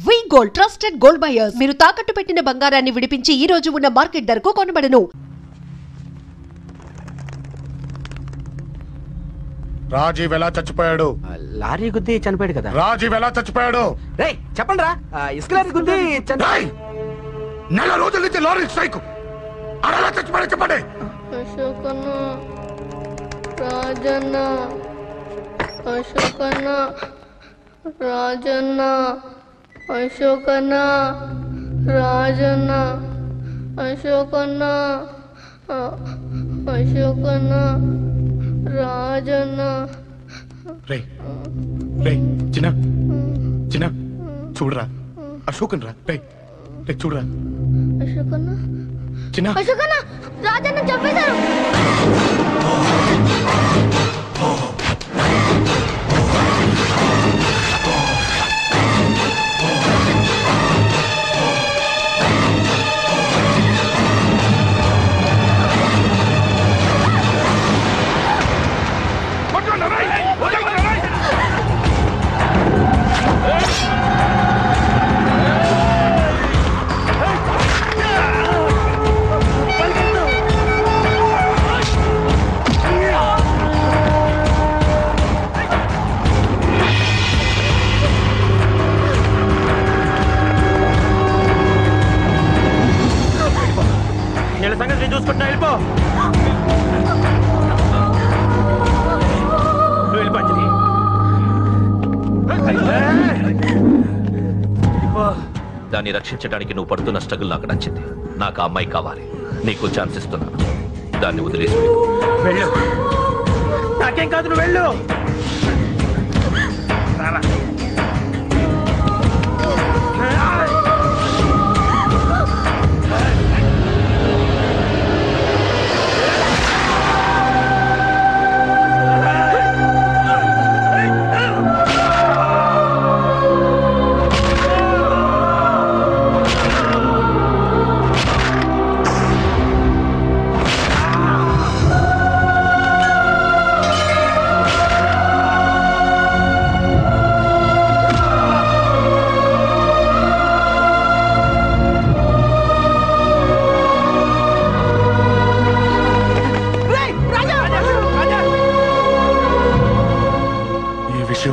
వి gold trusted gold buyers. మీరు తాకట్టు పెట్టిన బంగారాన్ని విడిపించి ఈ రోజు ఉన్న మార్కెట్ ధరకు కొనబడను. రాజీవ్ ఎలా చచ్చిపోయాడు? లారీ గుద్ది చనిపోయాడు కదా. రాజీవ్ ఎలా చచ్చిపోయాడు? రేయ్ చెప్పండి రా. ఇసుక లారీ గుద్ది నెల రోజుల నుంచి లారీ స్ట్రైక్. అలా చచ్చిపోయాడు చెప్పండి. అశోకన్న, రాజన్న, అశోకన్న, రాజన్న, అశోకన్న, రాజన్న, అశోకన్న, అశోకన్న, రాజన్న. రే రే చిన్న చిన్న చూడరా అశోకన్ రా. రే రే చూడరా అశోకన్న, చిన్న అశోకన్న, రాజన్న చంపేశారు. చూసుకుంటా వెళ్ళిపో. దాన్ని రక్షించడానికి నువ్వు పడుతున్న స్ట్రగుల్ నాకు నచ్చింది. నాకు ఆ అమ్మాయి కావాలి. నీకు ఛాన్స్ ఇస్తున్నాను. దాన్ని వదిలేసి వెళ్ళు. నాకేం కాదు, నువ్వు వెళ్ళు.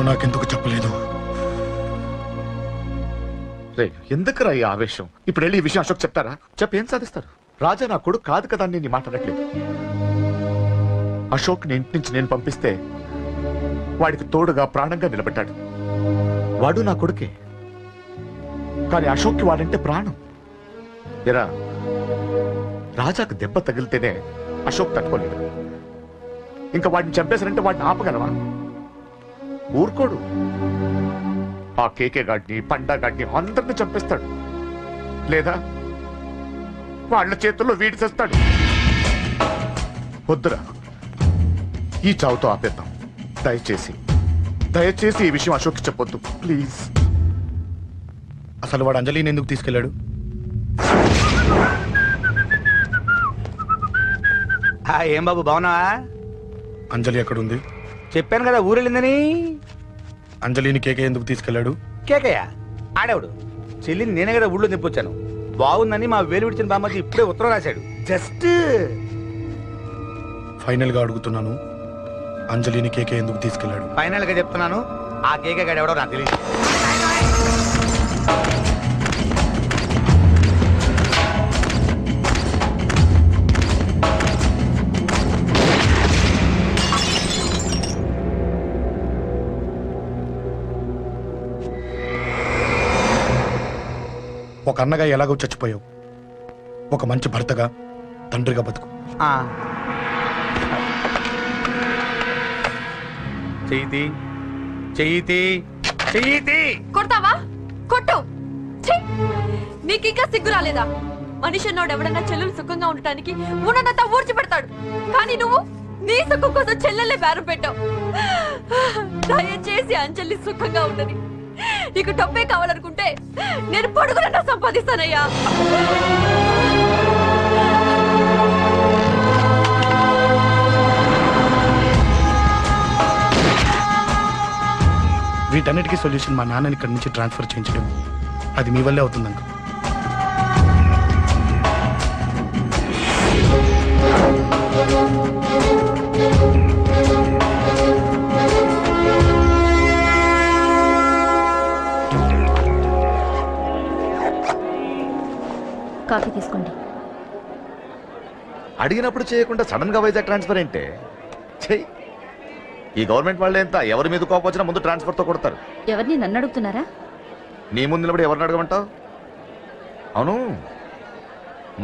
నాకెందుకు చెప్పలేదు? ఎందుకురా ఈ ఆవేశం? ఇప్పుడు వెళ్ళి ఈ విషయం అశోక్ చెప్తారా? చెప్పి ఏం సాధిస్తారు? రాజా నా కొడుకు కాదు కదా అని నేను మాట్లాడట్లేదు. అశోక్ ని ఇంటి నుంచి నేను పంపిస్తే వాడికి తోడుగా ప్రాణంగా నిలబడ్డాడు. వాడు నా కొడుకే, కానీ అశోక్కి వాడంటే ప్రాణం. ఎరా రాజాకు దెబ్బ తగిలితేనే అశోక్ తట్టుకోలేడు. ఇంకా వాడిని చంపేశారంటే వాడిని ఆపగలవా? ఊరుకోడు. ఆ కేకే గాడిని, పండా గాడిని అందరిని చంపేస్తాడు. లేదా వాళ్ళ చేతుల్లో వీడి చేస్తాడు. వద్దురా, ఈ చావుతో ఆపేద్దాం. దయచేసి దయచేసి ఈ విషయం అశోక్కి చెప్పొద్దు ప్లీజ్. అసలు వాడు అంజలిని ఎందుకు తీసుకెళ్ళాడు? ఏం బాబు బాగున్నావా? అంజలి ఎక్కడుంది? చెప్పాను కదా ఊరెళ్ళిందని. అంజలిని కేకే ఎందుకు తీసుకెళ్లాడు? కేకయ్య ఆడేవాడు. చెల్లిని నేనే కదా ఊళ్ళో నింపొచ్చాను. బాగుందని మా వేలు విడిచిన బామ్మకి ఇప్పుడే ఉత్తరం రాశాడు. జస్ట్ ఫైనల్ గా అడుగుతున్నాను, అంజలిని కేకే ఎందుకు తీసుకెళ్లాడు? ఫైనల్ గా చెప్తున్నాను, ఆ కేకే గాడు ఎవడో నాకు తెలియదు. ఒక అన్నగా ఎలాగో చచ్చిపోయావు, ఒక మంచి భర్తగా, తండ్రిగా బతుకు. చెయ్యితి చెయ్యితి చెయ్యితి. కొడతావా? కొట్టు. నీకింకా సిగ్గు రాలేదా? మనిషి అన్నోడు ఎవడన్నా చెల్లెలు సుఖంగా ఉండటానికి ఉన్నదంతా ఊడ్చి పెడతాడు. కానీ నువ్వు నీ సుఖం కోసం చెల్లెలే బేరం పెట్టావు. దయచేసి అంజలి సుఖంగా ఉండని. నీకు డబ్బే కావాలనుకుంటే నేను పొడుగునన్నా సంపాదిస్తానయ్యా. వీటన్నిటికీ సొల్యూషన్ మా నాన్నని ఇక్కడి నుంచి ట్రాన్స్ఫర్ చేయించడం. అది మీ వల్లే అవుతుంది అంకుల్. కాఫీ తీసుకోండి. అడిగినప్పుడు చేయకుండా సడన్ గా వైజాగ్ ట్రాన్స్ఫర్ ఏంటే? చెయ్యి. ఈ గవర్నమెంట్ వాళ్ళే ఎంత ఎవరి మీద కోపం వచ్చినా ముందు ట్రాన్స్ఫర్ తో కొడతారు. ఎవరిని నన్ను అడుగుతున్నారా? నీ ముందు నిలబడి ఎవరిని అడగమంటావు? అవును,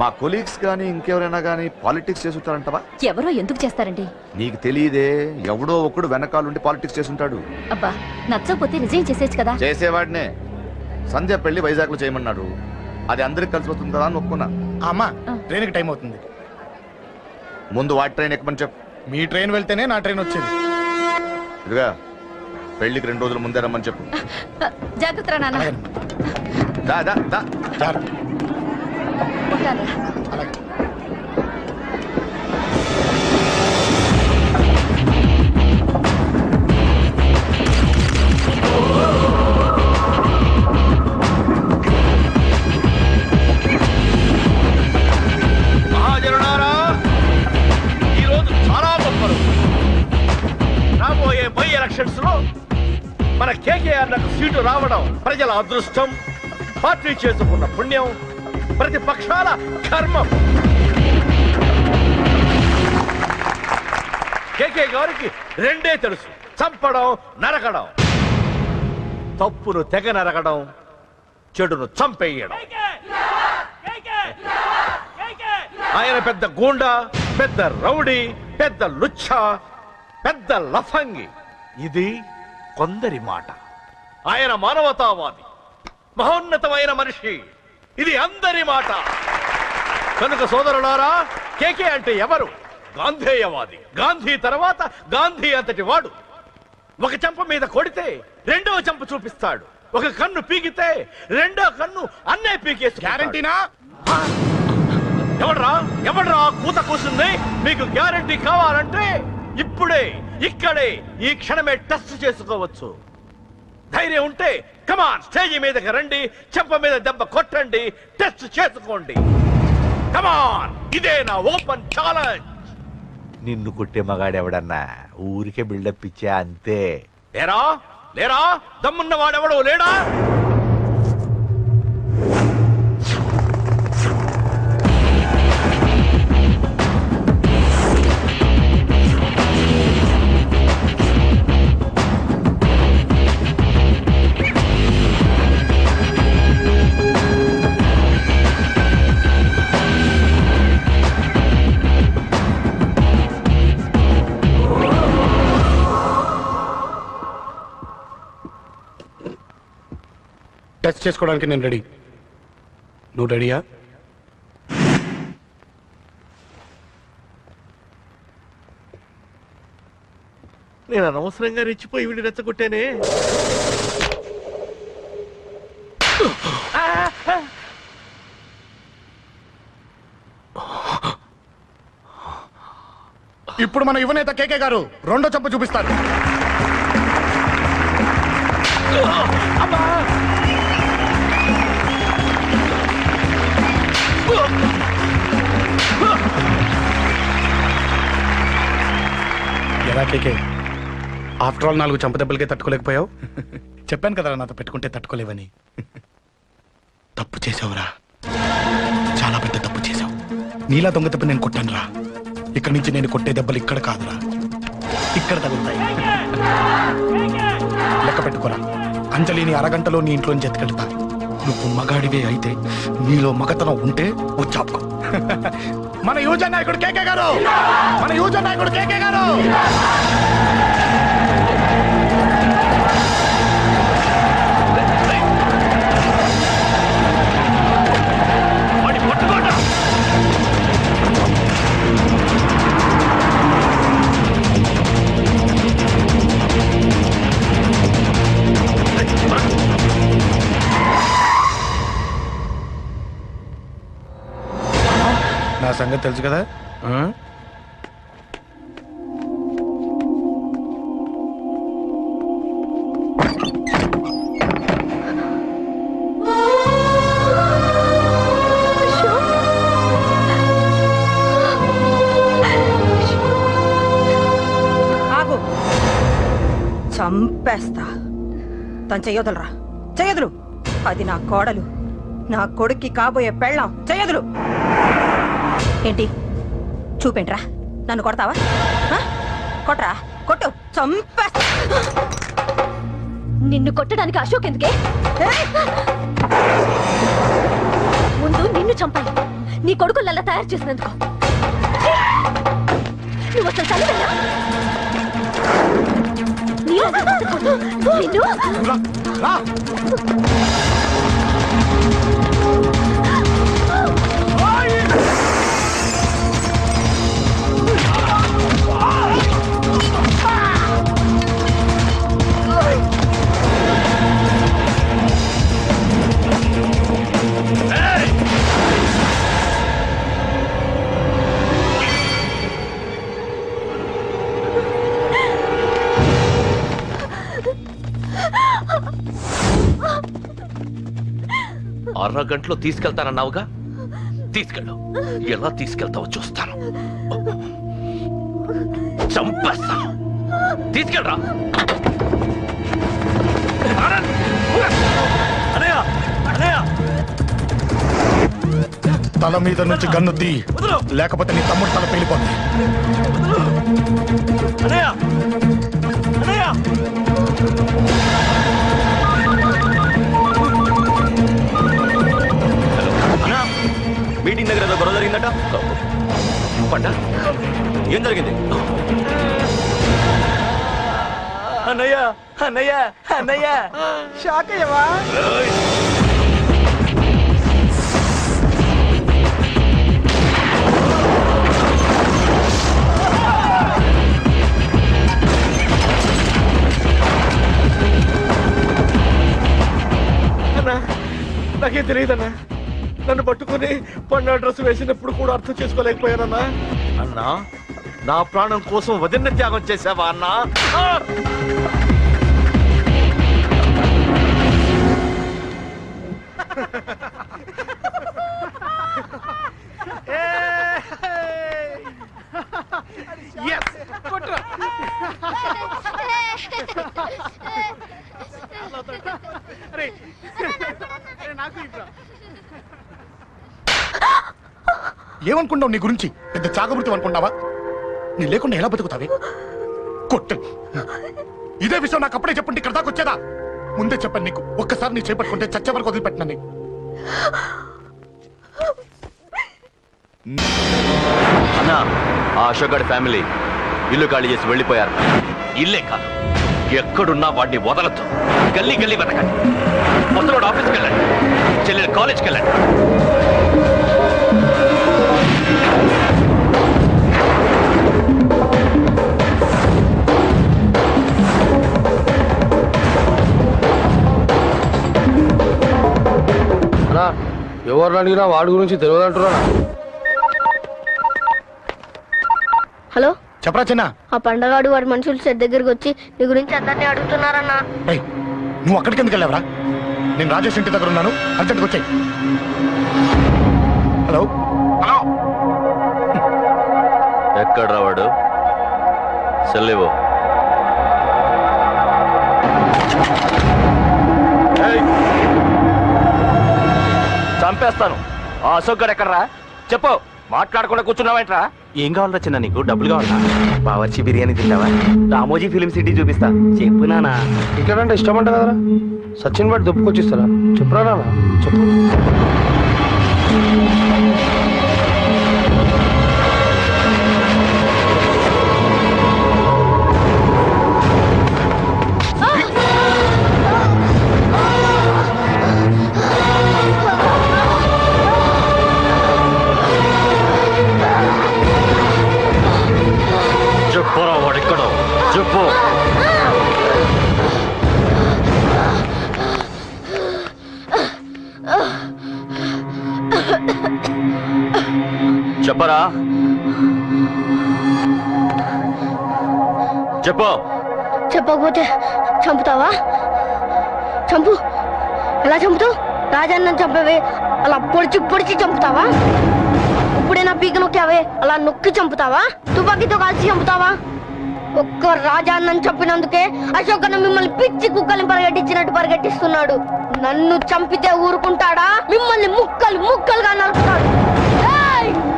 మా కొలీగ్స్ కానీ ఇంకెవరైనా కానీ పాలిటిక్స్ చేసుంటారంటవా? ఎవరో ఎందుకు చేస్తారండి? నీకు తెలియదే, ఎవడో ఒకడు వెనకాలండి పాలిటిక్స్ చేసుంటాడు. అబ్బా, నచ్చకపోతే రిజైన్ చేసేయచ్చు కదా. చేసేవాడినే. సంధ్య పెళ్లి వైజాగ్ లో చేయమన్నాడు. అది అందరికి కలిసి వస్తుంది కదా అని ఒప్పుకున్నా. అమ్మా, ట్రైన్కి టైం అవుతుంది. ముందు వాటి ట్రైన్ ఎక్కమని చెప్పు. మీ ట్రైన్ వెళ్తేనే నా ట్రైన్ వచ్చేది. ఇదిగా పెళ్లికి 2 రోజుల ముందే రమ్మని చెప్పు. జాగ్రత్త నాన్న. దా దా దా. ఉంటాను. అలాగే. మహాజనులారా, ఈరోజు చాలా గొప్ప రోజు. రాబోయే బై ఎలక్షన్స్ లో మన కేకేఆర్ నాకు సీటు రావడం ప్రజల అదృష్టం, పార్టీ చేసుకున్న పుణ్యం, ప్రతిపక్షాల కర్మం. కేకే గారికి రెండే తెలుసు: చంపడం, నరకడం. తప్పును తెగ నరకడం, చెడును చంపేయడం. ఆయన పెద్ద గూండా, పెద్ద రౌడీ, పెద్ద లుచ్చ, పెద్ద లఫంగి. ఇది కొందరి మాట. ఆయన మానవతావాది, మహోన్నతమైన మనిషి. ఇది అందరి మాట. కనుక సోదరులారా, కేకే అంటే ఎవరు? గాంధేయవాది. గాంధీ తర్వాత గాంధీ అంతటి వాడు. ఒక చెంప మీద కొడితే రెండవ చెంప చూపిస్తాడు. ఒక కన్ను పీకితే రెండో కన్ను అన్నే పీకేసి. గ్యారంటీనా? ఎవడ్రా కూత కూసింది? మీకు గ్యారంటీ కావాలంటే ఇప్పుడే, ఇక్కడే, ఈ క్షణమే టెస్ట్ చేసుకోవచ్చు. ధైర్యం ఉంటే కమాన్, స్టేజీ మీదకి రండి, చెంప మీద దెబ్బ కొట్టండి, టెస్ట్ చేసుకోండి. కమాన్, ఇదే నా ఓపెన్ ఛాలెంజ్. నిన్ను కొట్టే మగాడెవడన్నా ఊరికే బిల్డప్ ఇచ్చా అంతే. లేరా లేరా దమ్మున్న వాడెవడో లేడా? టచ్ చేసుకోవడానికి నేను రెడీ. నువ్వు రెడీయా? నేను అనవసరంగా రెచ్చిపోయి వీడిని రెచ్చగొట్టానే. ఇప్పుడు మన యువనేత కేకే గారు రెండో చెంప చూపిస్తారు. ఎలా కేకే, ఆఫ్టర్ ఆల్ 4 చంప దెబ్బలకే తట్టుకోలేకపోయావు? చెప్పాను కదా నాతో పెట్టుకుంటే తట్టుకోలేవని. తప్పు చేసావురా, చాలా పెద్ద తప్పు చేసావు. నీలా దొంగ దెబ్బ నేను కొట్టాను రా. ఇక్కడి నుంచి నేను కొట్టే దెబ్బలు ఇక్కడ కాదురా, ఇక్కడ తగులుతాయి. లెక్క పెట్టుకోరా, అంజలిని అరగంటలో నీ ఇంట్లోంచి ఎత్తుకెళ్తా. నువ్వు మగాడివే అయితే, నీలో మగతనం ఉంటే వచ్చాపుకో. మన యువజన నాయకుడు కేకే గారు, మన యువజన నాయకుడు కేకే గారు. నా సంగతి తెలుసు కదా. చంపేస్తా. తను చెయ్యొదలరా, చెయ్యదులు. అది నా కోడలు, నా కొడుక్కి కాబోయే పెళ్ళాం. చెయ్యదులు. ఏంటి చూపేంట్రా? నన్ను కొడతావా? కొట్రా, కొట్టు, చంపేస్తా. నిన్ను కొట్టడానికి అశోక్ ఎందుకే? ముందు నిన్ను చంపాలి, నీ కొడుకులల్లా తయారు చేసినందుకు. నువ్వు అసలు చదివేనా? నిన్ను అరగంటలో తీసుకెళ్తానన్నావుగా, తీసుకెళ్ళు. ఎలా తీసుకెళ్తావో చూస్తాను. చంపేస్తాను. తీసుకెళ్ళరా. తల మీద నుంచి గన్ను తీ, లేకపోతే నీ తమ్ముడు తల పేలిపోతుంది. మీటింగ్ దగ్గర ఏదో గొడవ జరిగిందట. పంట ఏం జరిగింది? అన్నయ్య అన్నయ్య అన్నయ్య షాక్ అయ్యవా? నాకేం తెలియదన్నా. నన్ను పట్టుకుని పన్ను డ్రెస్ వేసినప్పుడు కూడా అర్థం చేసుకోలేకపోయానన్నా. అన్నా, నా ప్రాణం కోసం వదిన త్యాగం చేసావా అన్నా? ఏమనుకుంటావు నీ గురించి? పెద్ద చాగమృతం అనుకుంటావా? నీ లేకుండా ఎలా బతుకుతావే? కొట్టు. ఇదే విషయం నాకు అప్పుడే చెప్పండి, ఇక్కడ దాకా వచ్చేదా? ముందే చెప్పండి నీకు. ఒక్కసారి నీ చేపట్టుకుంటే చచ్చే వరకు వదిలిపెట్టినా నీకు. అన్నా, ఆ అశోక్ గారి ఫ్యామిలీ ఇల్లు ఖాళీ చేసి వెళ్ళిపోయారు. ఇల్లే కాదు, ఎక్కడున్నా వాడిని వదలద్దు. గల్లీ గల్లీ వెతకండి. ముసలోడు ఆఫీస్కి వెళ్ళండి, చెల్లెలు కాలేజ్కి వెళ్ళండి. ఎవరిని అడిగినా వాడి గురించి తెలియదంటున్నా. హలో, చెప్పరా చిన్న? ఆ పండగాడు వాడి మనుషులు సెట్ దగ్గరికి వచ్చి నీ గురించి అందరినీ అడుగుతున్నారన్నా. నువ్వు అక్కడికి ఎందుకు వెళ్ళావరా? నేను రాజేష్ ఇంటి దగ్గర ఉన్నాను, అర్జెంట్గా వచ్చాయి. హలో హలో, ఎక్కడ రావాడు? సెల్లేవో. చంపేస్తాను. ఆ అశోక్ గారు ఎక్కడరా? చెప్పు. మాట్లాడకుండా కూర్చున్నావేంట్రా? ఏం కావాలరా చిన్న? నీకు డబ్బులు కావాలా? బావర్చి బిర్యానీ తింటావా? రామోజీ ఫిలిం సిటీ చూపిస్తా. చెప్పు నానా. ఇక్కడ ఇష్టం అంట కదరా? సచిన్ బట్టి దుప్పుకొచ్చిస్తారా? చెప్పురా నాన్న, చెప్పు. చెప్పరా వాడెక్కడో చెప్పు. చెప్పరా, చెప్పు. చెప్పకపోతే చంపుతావా? చంపు. ఎలా చంపుతావు? రాజన్న చంపవే అలా పొడిచి పొడిచి చంపుతావా? ఇప్పుడైనా పీక నొక్కావే అలా నొక్కి చంపుతావా? తుపాకీతో కాల్చి చంపుతావా? ఒక్క రాజాన్నని చంపినందుకే అశోక్ అన్న మిమ్మల్ని పిచ్చి కుక్కల్ని పరిగెట్టించినట్టు పరిగెట్టిస్తున్నాడు. నన్ను చంపితే ఊరుకుంటాడా? మిమ్మల్ని ముక్కలు ముక్కలుగా నరుకుతాడు.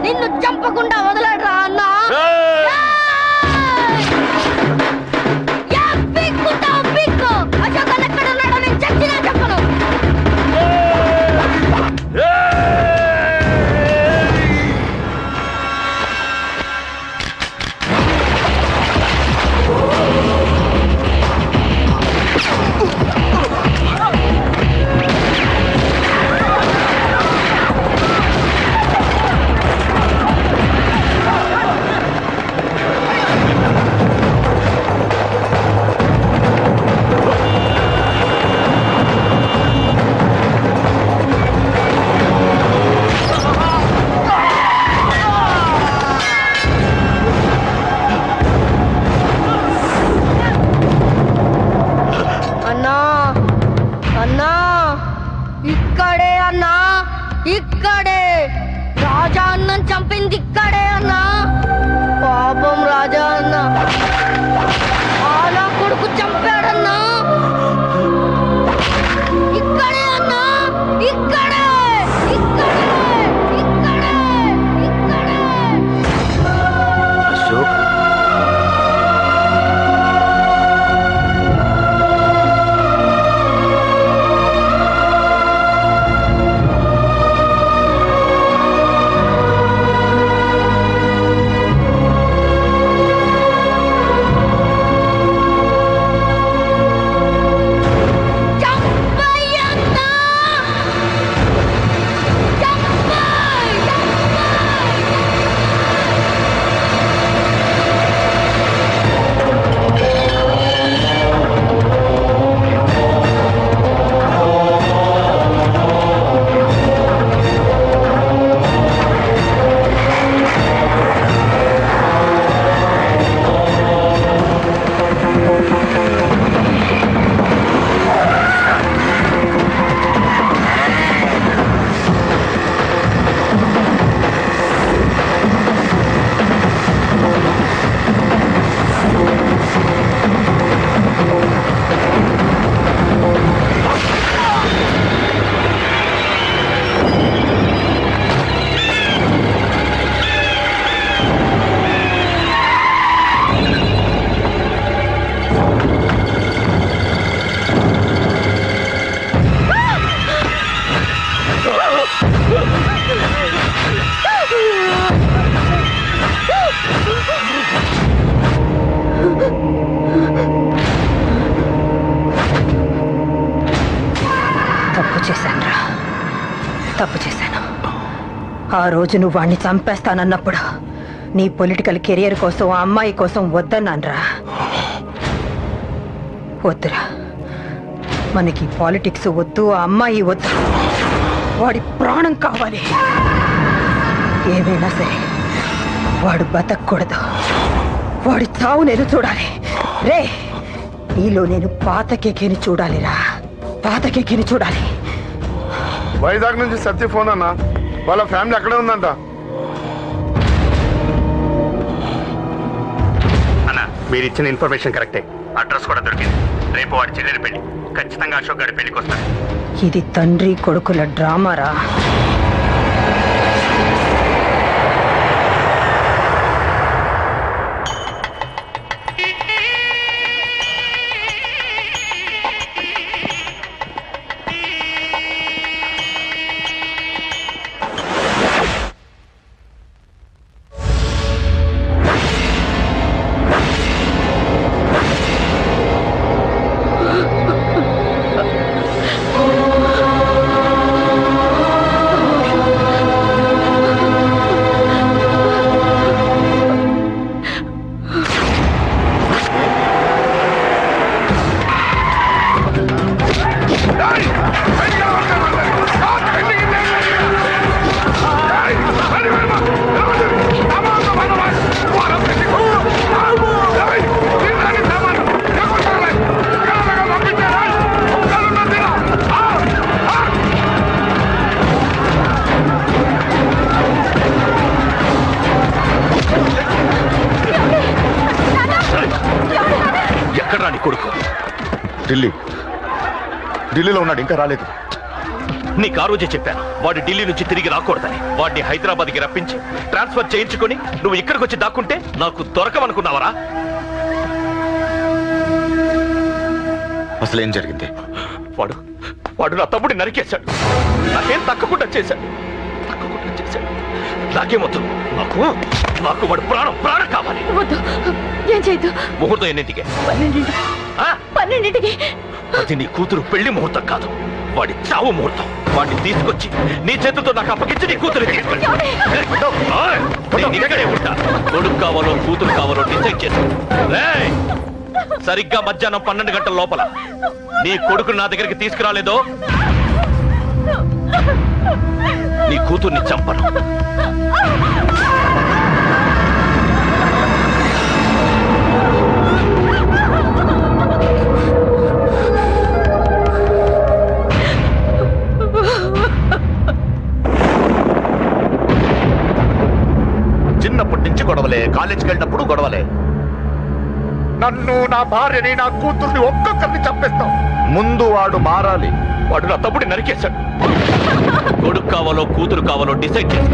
నిన్ను చంపకుండా వదలరా అన్న. అశోక్ అన్న ఎక్కడ ఉన్నాడో నేను చచ్చినా చెప్పను. ఇక్కడే అన్నా, ఇక్కడే రాజా అన్నం చంపింది ఇక్కడే అన్నా. పాపం రాజా అన్న నా కొడుకు చంపాడన్నా. ఇక్కడే అన్నా, ఇక్కడే ఇక్కడే ఇక్కడే ఇక్కడే. అశోక్ తప్పు చేశాను. ఆ రోజు నువ్వు వాణ్ణి చంపేస్తానన్నప్పుడు నీ పొలిటికల్ కెరియర్ కోసం ఆ అమ్మాయి కోసం వద్దన్నాన్రా. వద్దురా, మనకి పాలిటిక్స్ వద్దు, ఆ అమ్మాయి వద్దు, వాడి ప్రాణం కావాలి. ఏమైనా సరే వాడు బతకూడదు, వాడి చావు నేను చూడాలి. రే, నీలో నేను పాతకేకేని చూడాలిరా, పాతకేకేని చూడాలి. వైజాగ్ నుంచి సత్య ఫోన్ అన్న, వాళ్ళ ఫ్యామిలీ అక్కడే ఉందంట. అన్న, మీరు ఇచ్చిన ఇన్ఫర్మేషన్ కరెక్టే, అడ్రస్ కూడా దొరికింది. రేపు వాడి చెల్లెలి పెళ్లి, ఖచ్చితంగా అశోక్ గారి పెళ్లికి వస్తారు. ఇది తండ్రి కొడుకుల డ్రామారా. ఢిల్లీలో ఉన్నాడు, ఇంకా రాలేదు. నీకు ఆ రోజే చెప్పాను వాడు ఢిల్లీ నుంచి తిరిగి రాకూడదని. వాడిని హైదరాబాద్కి రప్పించి ట్రాన్స్ఫర్ చేయించుకొని నువ్వు ఇక్కడికి వచ్చి దాక్కుంటే నాకు దొరకమనుకున్నావరా? అసలు ఏం జరిగింది? వాడు నా తమ్ముడిని నరికేశాడు. నాకేం తక్కకుండా చేశాడు. నాకేమొద్దు. నాకు వాడు ప్రాణం కావాలి. ఏం చేయదు. ముహూర్తం ఎన్నింటికి? 12ంటికి. అది నీ కూతురు పెళ్లి ముహూర్తం కాదు, వాడి చావు ముహూర్తం. వాడిని తీసుకొచ్చి నీ చేతులతో నాకు అప్పగించి నీ కూతురు తీసుకెళ్ళి ఇక్కడే ఉంటా. కొడుకు కావాలో కూతురు కావాలో డిసైడ్ చేసి సరిగ్గా మధ్యాహ్నం 12 గంటల లోపల నీ కొడుకు నా దగ్గరికి తీసుకురాలేదో నీ కూతుర్ని చంపను. చిన్నప్పటి నుంచి గొడవలే, కాలేజీకి వెళ్ళినప్పుడు గొడవలే. నన్ను, నా భార్యని, నా కూతుర్ని ఒక్కొక్కరిని చంపేస్తాం. ముందు వాడు మారాలి. వాడు నా తమ్ముడిని నరికేశాడు. కొడుకు కావాలో కూతురు కావాలో డిసైడ్ చేసి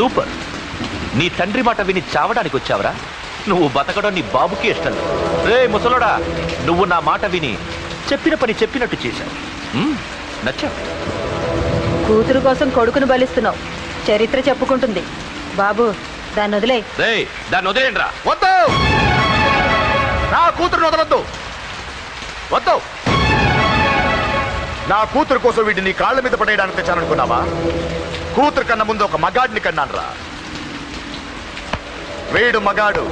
సూపర్. నీ తండ్రి మాట విని చావడానికి వచ్చావరా? నువ్వు బతకడం నీ బాబుకి ఇష్టం లేదు. రే ముసలోడా, నువ్వు నా మాట విని చెప్పిన పని చెప్పినట్టు చేశావు. నచ్చావు. కూతురు కోసం కొడుకును బలిస్తున్నావు. చరిత్ర చెప్పుకుంటుంది. బాబు, దాన్ని వదిలే. రే దాన్ని వదిలేండ్రా. వద్దు, నా కూతురుని వదలొద్దు. వద్దు. నా కూతురు కోసం వీడిని నీ కాళ్ళ మీద పడేయడానికి తెచ్చాననుకున్నావా? కూతురు కన్నా ముందు ఒక మగాడిని కన్నాను రా. వీడు మగాడు,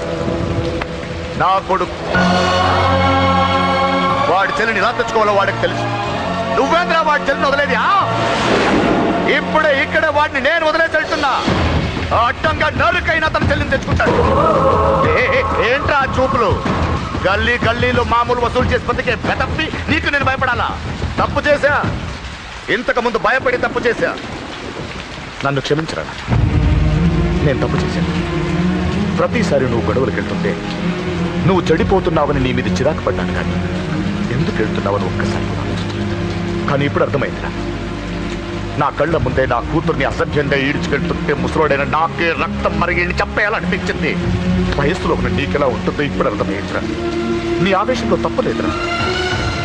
నా కొడుకు. వాడి చెల్లిని ఎలా తెచ్చుకోవాలో వాడికి తెలుసు. నువ్వేంద్రా వాడి చెల్లిని వదిలేది? ఇప్పుడే ఇక్కడే వాడిని నేను వదిలేసి వెళ్తున్నా. అడ్డంగా నరుకైనా తన చెల్లిని తెచ్చుకుంటాడు. ఏంట్రా చూపులు? గల్లీ గల్లీలో మామూలు వసూలు చేసి బతికే బెతప్పి నీకు నేను భయపడాలా? తప్పు చేశా, ఇంతకు ముందు భయపడి తప్పు చేశా. నన్ను క్షమించరా. నేను తప్పు చేశాను. ప్రతిసారి నువ్వు గొడవలకు వెళ్తుంటే నువ్వు చెడిపోతున్నావని నీ మీద చిరాకు పడ్డాను. కానీ ఎందుకు వెళ్తున్నావని ఒక్కసారి కూడా. కానీ ఇప్పుడు అర్థమైందిరా. నా కళ్ళ ముందే నా కూతుర్ని అసభ్యంగా ఈడ్చుకెళ్తుంటే ముసలోడైన నాకే రక్తం మరిగి చంపేయాలనిపించింది. వయస్సులో ఉన్న నీకెలా ఉంటుందో ఇప్పుడు అర్థమైందిరా. నీ ఆవేశంలో తప్పలేదురా.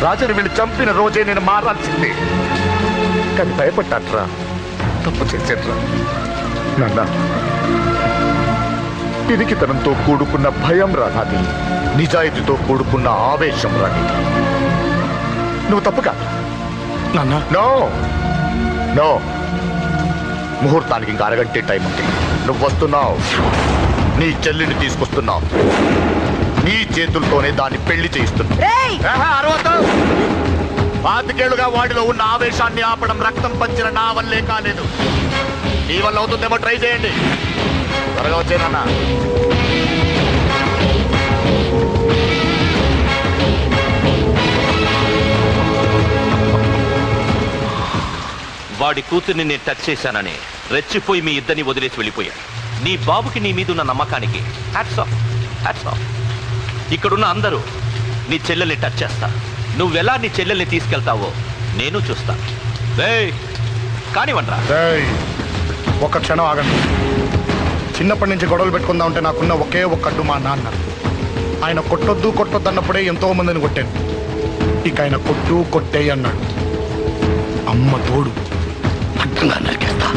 రాజుని వీళ్ళు చంపిన రోజే నేను మారాల్సింది. కానీ భయపడ్డాట్రా, తప్పు చేసేట్రా. నాన్న, పిరికితనంతో కూడుకున్న భయం రాది, నిజాయితీతో కూడుకున్న ఆవేశం రాది. నువ్వు తప్పు కాదు నాన్న. నో నో, ముహూర్తానికి ఇంకా అరగంటే టైం ఉంది. నువ్వు వస్తున్నావు, నీ చెల్లిని తీసుకొస్తున్నావు. నీ చేతులతోనే దాన్ని పెళ్లి చేయిస్తున్నావు. 25 ఏళ్లుగా వాడిలో ఉన్న ఆవేశాన్ని ఆపడం రక్తం పంచిన నా వల్లే కాలేదు. నీ వల్ల అవుతుందేమో ట్రై చేయండి. త్వరగా వచ్చేనన్నా. వాడి కూతుర్ని నేను టచ్ చేశానని రెచ్చిపోయి మీ ఇద్దరిని వదిలేసి వెళ్ళిపోయాడు. నీ బాబుకి నీ మీద ఉన్న నమ్మకానికి హ్యాట్స్ ఆఫ్, హ్యాట్స్ ఆఫ్. ఇక్కడున్న అందరూ నీ చెల్లెల్ని టచ్ చేస్తా. నువ్వెలా నీ చెల్లెల్ని తీసుకెళ్తావో నేను చూస్తా. కానివ్వండి. ఒక క్షణం ఆగండి. చిన్నప్పటి నుంచి గొడవలు పెట్టుకుందాం అంటే నాకున్న ఒకే ఒక్క అడ్డు మా నాన్న. ఆయన కొట్టొద్దు అన్నప్పుడే ఎంతో మందిని కొట్టాను. ఇక ఆయన కొట్టు కొట్టేయి అన్నాడు. అమ్మ తోడు అడ్డంగా నరికేస్తా.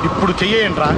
ఇప్పుడు చెయ్యేయండ్రా.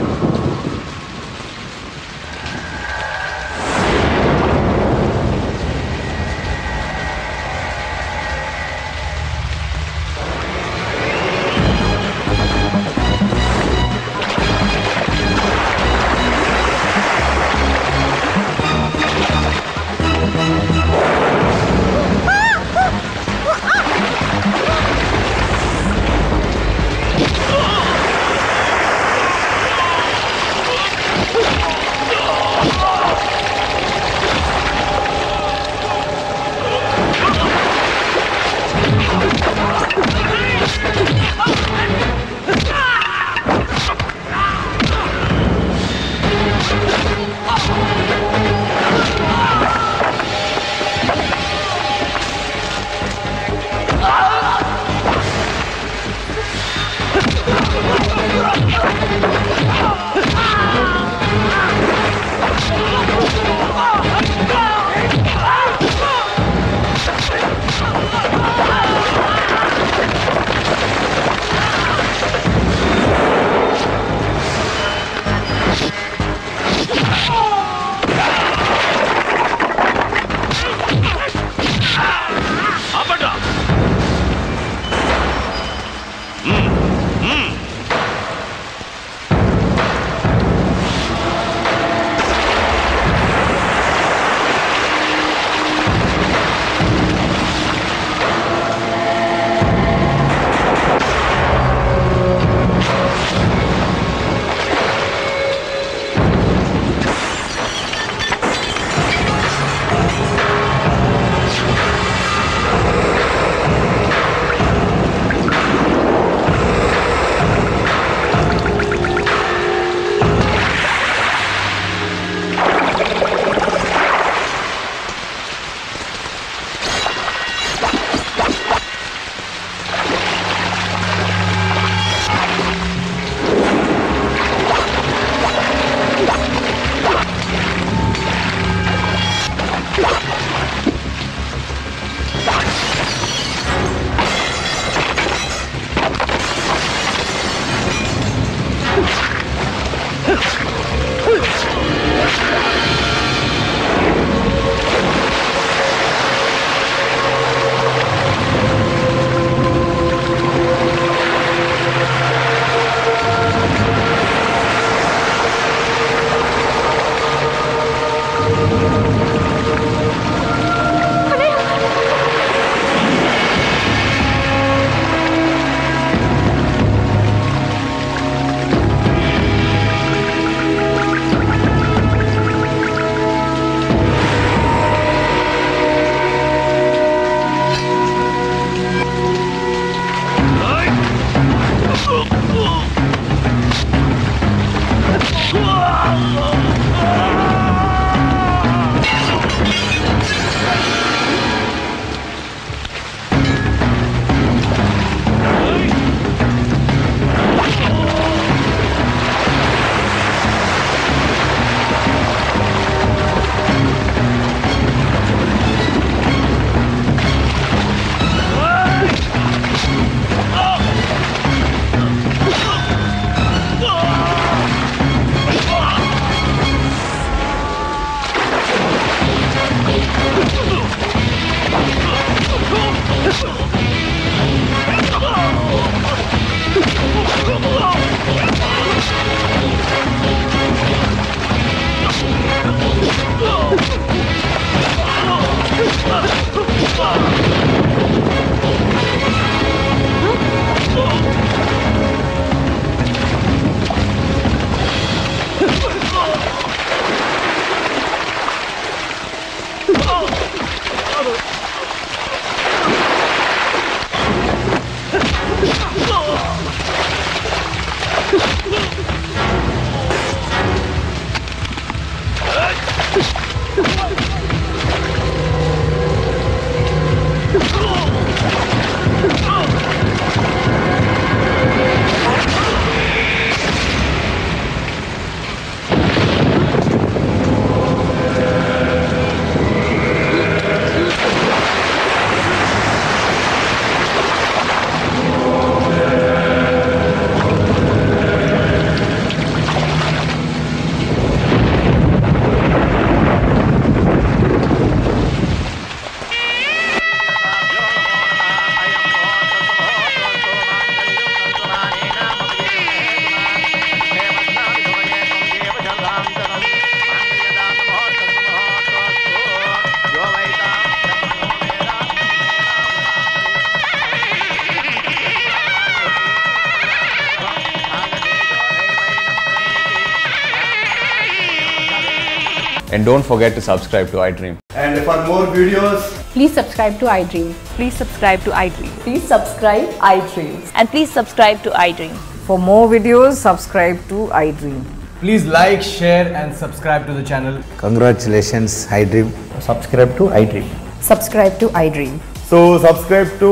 And don't forget to subscribe to iDream. And for more videos, please subscribe to iDream. Please subscribe to iDream. Please subscribe iDream. And please subscribe to iDream. For more videos, subscribe to iDream. please like, share and subscribe to the channel. Congratulations, iDream. Subscribe to iDream. Subscribe to iDream. So subscribe to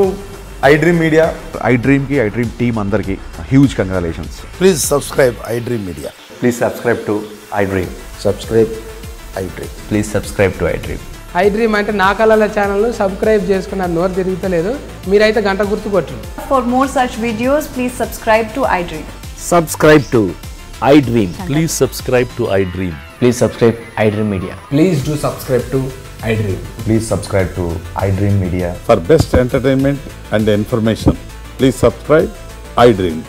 iDream Media. iDream ki iDream team andarki huge congratulations. Please subscribe iDream Media. Please subscribe to iDream. Subscribe iDream. Please subscribe to iDream. iDream అంటే నా కళల channel subscribe చేసుకున్న నోరు తిరుగుతలేదు మీరైతే గంట గుర్తు కొట్టండి. For more such videos, please subscribe to iDream. Subscribe to iDream. Please subscribe to iDream. Please subscribe iDream Media. Please do subscribe to iDream. Please subscribe to iDream Media. For best entertainment and information, please subscribe iDream.